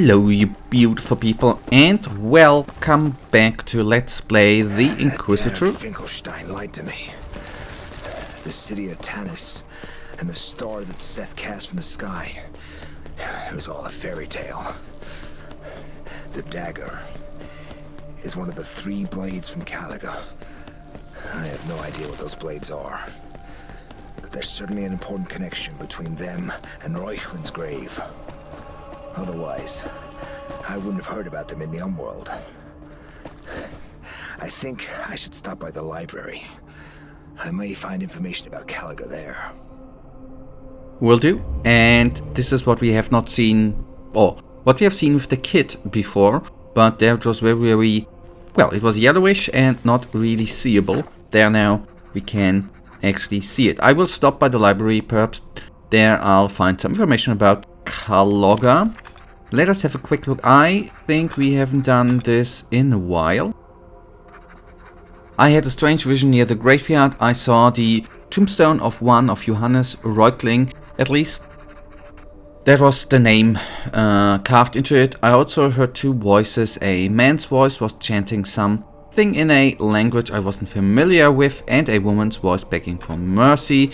Hello you beautiful people and welcome back to Let's Play the Inquisitor. Koenigstein lied to me. The city of Tanis and the star that Seth cast from the sky. It was all a fairy tale. The dagger is one of the 3 blades from Caliga. I have no idea what those blades are, but there's certainly an important connection between them and Reuchlin's grave. Otherwise, I wouldn't have heard about them in the Umworld. I think I should stop by the library. I may find information about Caliga there. Will do. And this is what we have not seen, or what we have seen with the kid before, but that was very, well, it was yellowish and not really seeable. There now we can actually see it. I will stop by the library, perhaps there I'll find some information about Caliga. Let us have a quick look. I think we haven't done this in a while. I had a strange vision near the graveyard. I saw the tombstone of one of Johannes Reukling. At least that was the name carved into it. I also heard 2 voices. A man's voice was chanting something in a language I wasn't familiar with, and a woman's voice begging for mercy.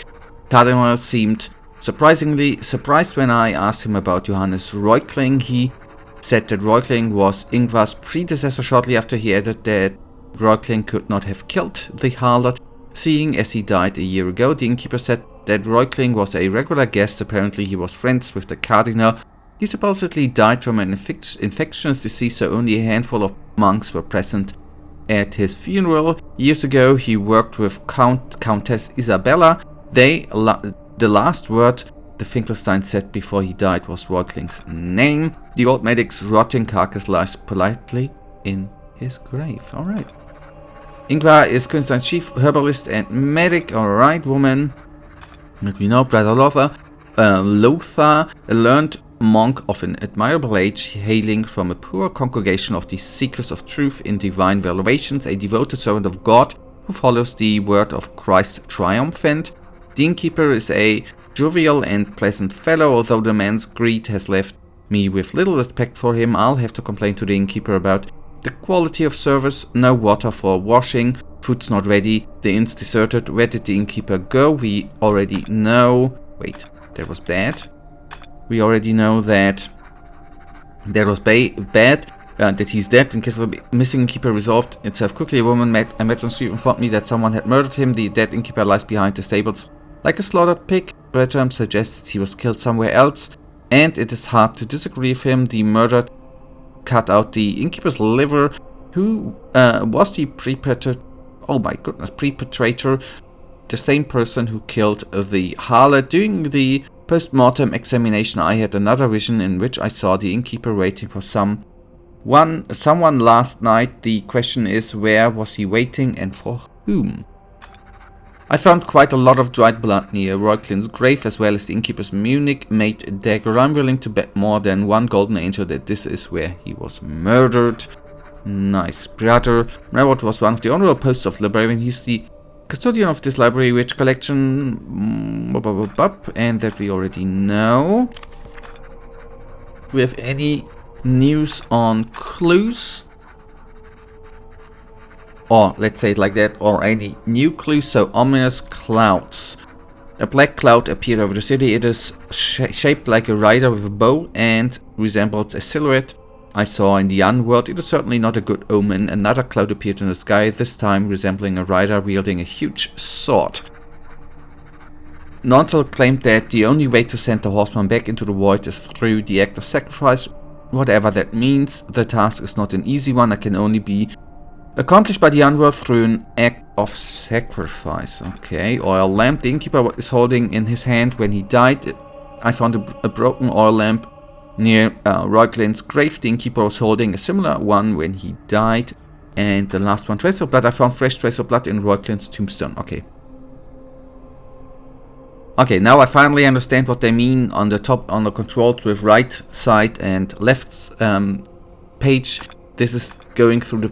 Cardinal seemed surprisingly surprised when I asked him about Johannes Reukling. He said that Reukling was Ingvar's predecessor. Shortly after, he added that Reukling could not have killed the harlot, seeing as he died a year ago. The innkeeper said that Reukling was a regular guest. Apparently he was friends with the cardinal. He supposedly died from an infectious disease, so only a handful of monks were present at his funeral. Years ago he worked with Countess Isabella. The last word the Finkelstein said before he died was Reukling's name. The old medic's rotting carcass lies politely in his grave. Alright. Ingvar is Koenigstein's chief herbalist and medic. Alright, woman. Let me know. Brother Lothar. Lothar, a learned monk of an admirable age, hailing from a poor congregation of the Seekers of Truth in Divine Revelations, a devoted servant of God who follows the word of Christ triumphant. The innkeeper is a jovial and pleasant fellow. Although the man's greed has left me with little respect for him, I'll have to complain to the innkeeper about the quality of service. No water for washing, food's not ready, the inn's deserted. Where did the innkeeper go? We already know. Wait, that was bad. We already know that that was bad. That he's dead. In case of a missing innkeeper resolved itself quickly. A woman I met on the street informed me that someone had murdered him. The dead innkeeper lies behind the stables like a slaughtered pig. Bertram suggests he was killed somewhere else, and it is hard to disagree with him. The murdered cut out the innkeeper's liver. Who was the perpetrator? Oh my goodness, perpetrator. The same person who killed the harlot. During the post-mortem examination, I had another vision in which I saw the innkeeper waiting for someone last night. The question is, where was he waiting and for whom? I found quite a lot of dried blood near Reukling's grave, as well as the innkeeper's Munich-made dagger. I'm willing to bet more than 1 golden angel that this is where he was murdered. Nice, brother. Merritt was one of the honorable posts of librarian. He's the custodian of this library, which collection, and that we already know. Do we have any news on clues? Or, let's say it like that, or any new clues. So, ominous clouds. A black cloud appeared over the city. It is shaped like a rider with a bow and resembles a silhouette I saw in the Unworld. It is certainly not a good omen. Another cloud appeared in the sky, this time resembling a rider wielding a huge sword. Nontel claimed that the only way to send the horseman back into the void is through the act of sacrifice. Whatever that means, the task is not an easy one. It can only be accomplished by the Unworld through an act of sacrifice. Okay, oil lamp. The innkeeper is holding in his hand when he died. I found a broken oil lamp near Reukling's grave. The innkeeper was holding a similar one when he died. And the last one, trace of blood. I found fresh trace of blood in Reukling's tombstone. Okay. Okay, now I finally understand what they mean on the top, on the controls with right side and left page. This is going through the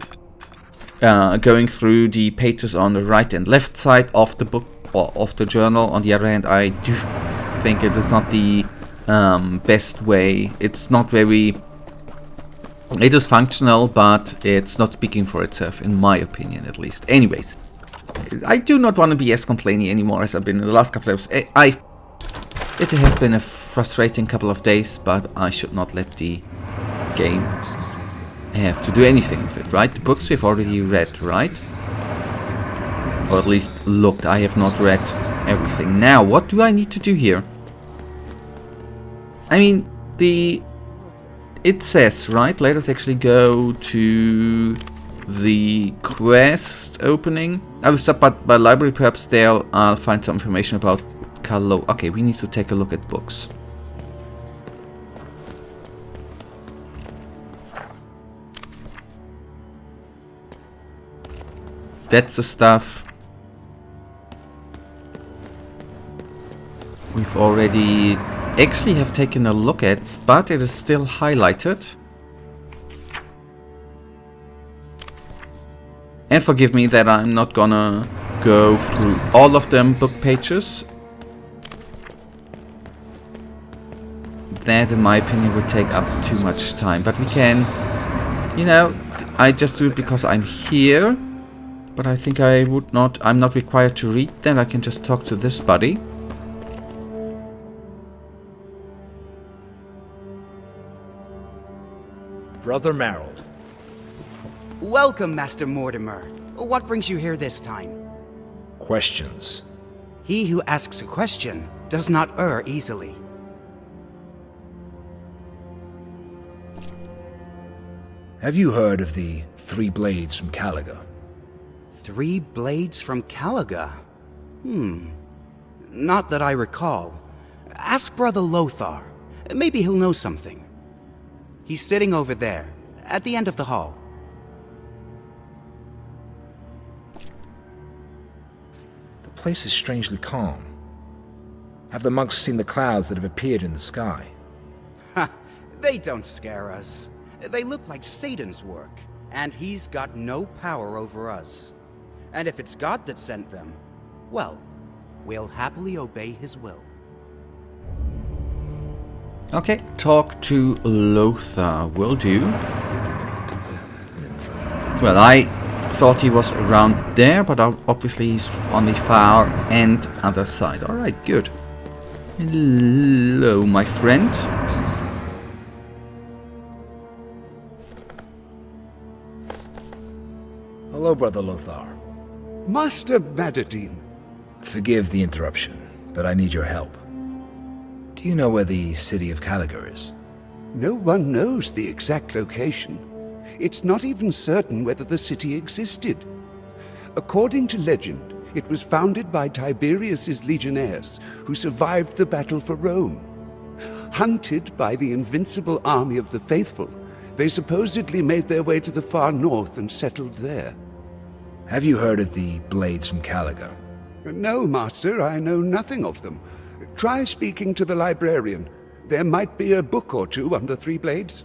pages on the right and left side of the book or of the journal. On the other hand, I do think it is not the best way. It's not very It is functional, but it's not speaking for itself, in my opinion, at least. Anyways, I do not want to be as complainy anymore as I've been in the last couple of days. It has been a frustrating couple of days, but I should not let the game have to do anything with it, right? The books we've already read, right? Or at least looked. I have not read everything. Now, what do I need to do here? I mean, it says, right? Let us actually go to the quest opening. I will stop by library. Perhaps there I'll find some information about Kalo. Okay, we need to take a look at books. That's the stuff we've already actually have taken a look at, but it is still highlighted. And forgive me that I'm not gonna go through all of them book pages. That, in my opinion, would take up too much time. But we can, you know, I just do it because I'm here. But I think I'm not required to read that. I can just talk to this buddy. Brother Madderdin. Welcome, Master Mordimer. What brings you here this time? Questions. He who asks a question does not err easily. Have you heard of the 3 blades from Caliga? 3 blades from Caliga? Not that I recall. Ask Brother Lothar. Maybe he'll know something. He's sitting over there, at the end of the hall. The place is strangely calm. Have the monks seen the clouds that have appeared in the sky? Ha! They don't scare us. They look like Satan's work, and he's got no power over us. And if it's God that sent them, well, we'll happily obey his will. Okay, talk to Lothar. Will do. Well, I thought he was around there, but obviously he's on the far end other side. Alright, good. Hello, my friend. Hello, Brother Lothar. Master Madderdin. Forgive the interruption, but I need your help. Do you know where the city of Caliga is? No one knows the exact location. It's not even certain whether the city existed. According to legend, it was founded by Tiberius's legionnaires who survived the battle for Rome. Hunted by the invincible army of the faithful, they supposedly made their way to the far north and settled there. Have you heard of the blades from Caliga? No, Master, I know nothing of them. Try speaking to the librarian. There might be a book or two on the 3 blades.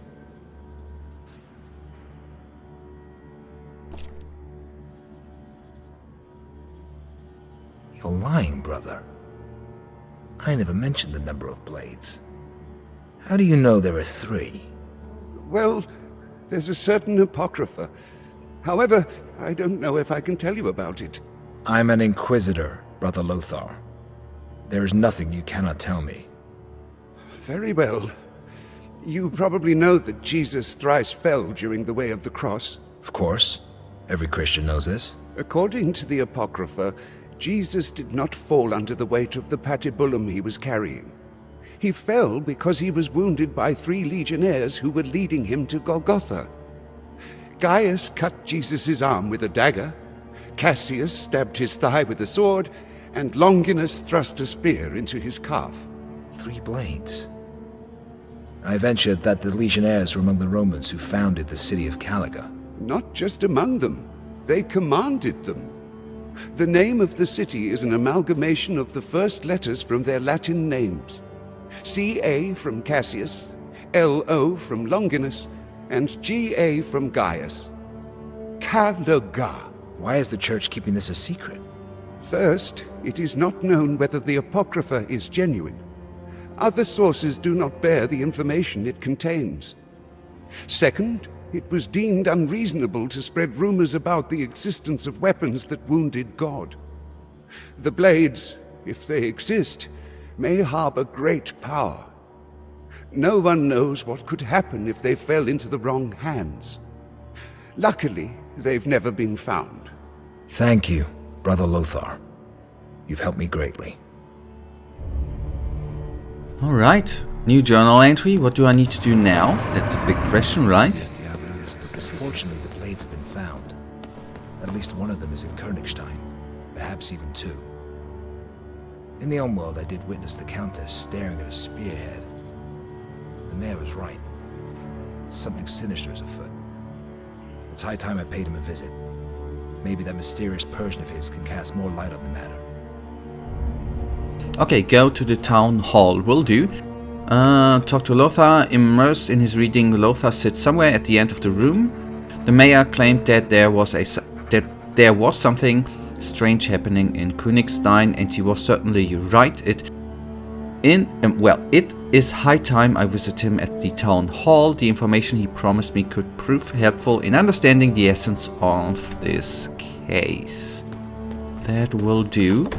You're lying, brother. I never mentioned the number of blades. How do you know there are 3? Well, there's a certain apocrypha. However, I don't know if I can tell you about it. I'm an Inquisitor, Brother Lothar. There is nothing you cannot tell me. Very well. You probably know that Jesus thrice fell during the way of the cross. Of course. Every Christian knows this. According to the Apocrypha, Jesus did not fall under the weight of the patibulum he was carrying. He fell because he was wounded by 3 legionnaires who were leading him to Golgotha. Gaius cut Jesus' arm with a dagger, Cassius stabbed his thigh with a sword, and Longinus thrust a spear into his calf. 3 blades. I ventured that the legionnaires were among the Romans who founded the city of Caliga. Not just among them. They commanded them. The name of the city is an amalgamation of the first letters from their Latin names. CA from Cassius, LO from Longinus, and GA from Gaius. Caliga. Why is the church keeping this a secret? First, it is not known whether the Apocrypha is genuine. Other sources do not bear the information it contains. Second, it was deemed unreasonable to spread rumors about the existence of weapons that wounded God. The blades, if they exist, may harbor great power. No one knows what could happen if they fell into the wrong hands. Luckily, they've never been found. Thank you, Brother Lothar. You've helped me greatly. Alright, new journal entry. What do I need to do now? That's a big question, right? Fortunately, the blades have been found. At least one of them is in Koenigstein, perhaps even two. In the homeworld, I did witness the Countess staring at a spearhead. The mayor was right. Something sinister is afoot. It's high time I paid him a visit. Maybe that mysterious Persian of his can cast more light on the matter. Okay, go to the town hall. Will do. Talk to Lothar. Immersed in his reading, Lothar sits somewhere at the end of the room. The mayor claimed that there was something strange happening in Koenigstein, and he was certainly right. It is high time I visit him at the town hall. The information he promised me could prove helpful in understanding the essence of this case. That will do.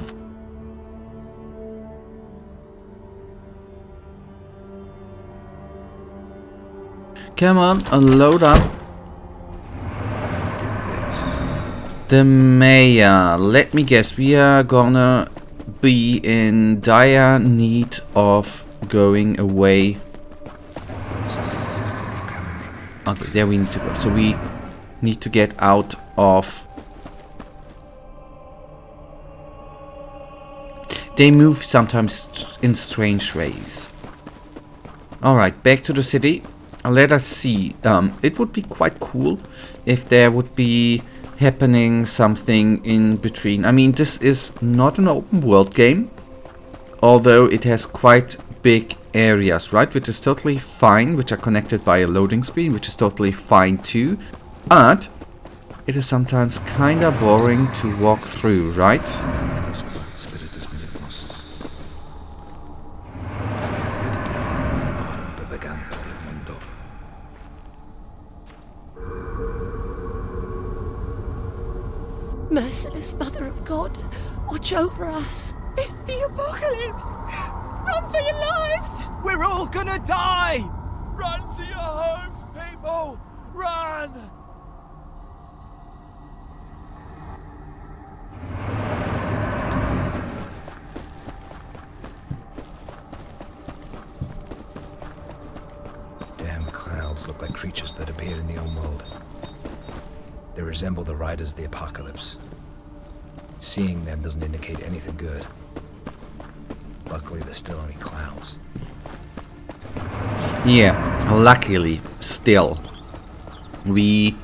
Come on, load up. The mayor. Let me guess, we are gonna be in dire need of going away. Okay, there we need to go. So we need to get out of... They move sometimes in strange ways. Alright, back to the city. Let us see. It would be quite cool if there would be happening something in between. I mean, this is not an open world game, although it has quite big areas, right? Which is totally fine, which are connected by a loading screen, which is totally fine too. But it is sometimes kinda boring to walk through, right? Merciless Mother of God, watch over us. It's the apocalypse! Run for your lives! We're all gonna die! Run to your homes, people! Run! Damn clouds look like creatures that appeared in the old world. They resemble the riders of the apocalypse. Seeing them doesn't indicate anything good. Luckily, they're still only clouds. Yeah, luckily, still. We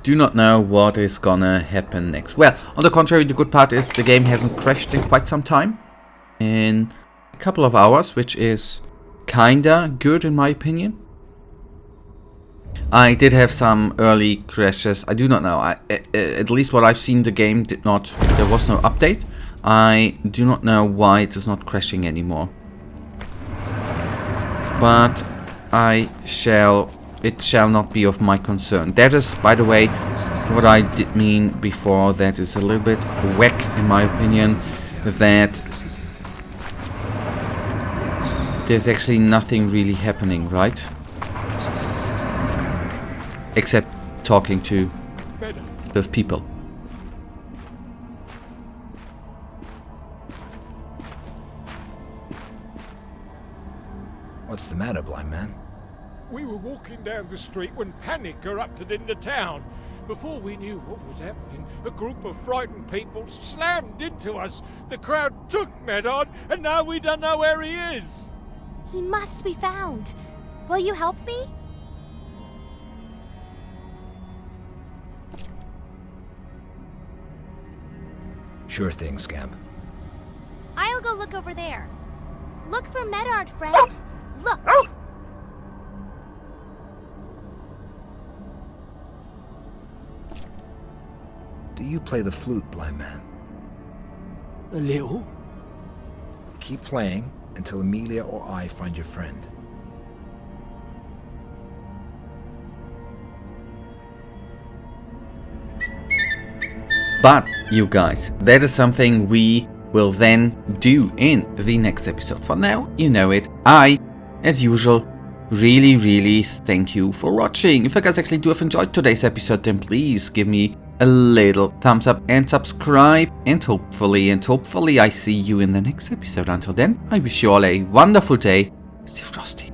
do not know what is gonna happen next. Well, on the contrary, the good part is the game hasn't crashed in quite some time. In a couple of hours, which is kinda good in my opinion. I did have some early crashes. I do not know. At least what I've seen, the game did not... There was no update. I do not know why it is not crashing anymore. But it shall not be of my concern. That is, by the way, what I did mean before. That is a little bit whack, in my opinion. That there's actually nothing really happening, right? Except talking to those people. What's the matter, blind man? We were walking down the street when panic erupted in the town. Before we knew what was happening, a group of frightened people slammed into us. The crowd took Madderdin, and now we don't know where he is. He must be found. Will you help me? Sure thing, Scamp. I'll go look over there. Look for Madderdin, friend. Look! Do you play the flute, blind man? A little. Keep playing until Amelia or I find your friend. But, you guys, that is something we will then do in the next episode. For now, you know it. I, as usual, really thank you for watching. If you guys actually do have enjoyed today's episode, then please give me a little thumbs up and subscribe. And hopefully I see you in the next episode. Until then, I wish you all a wonderful day. Stay frosty.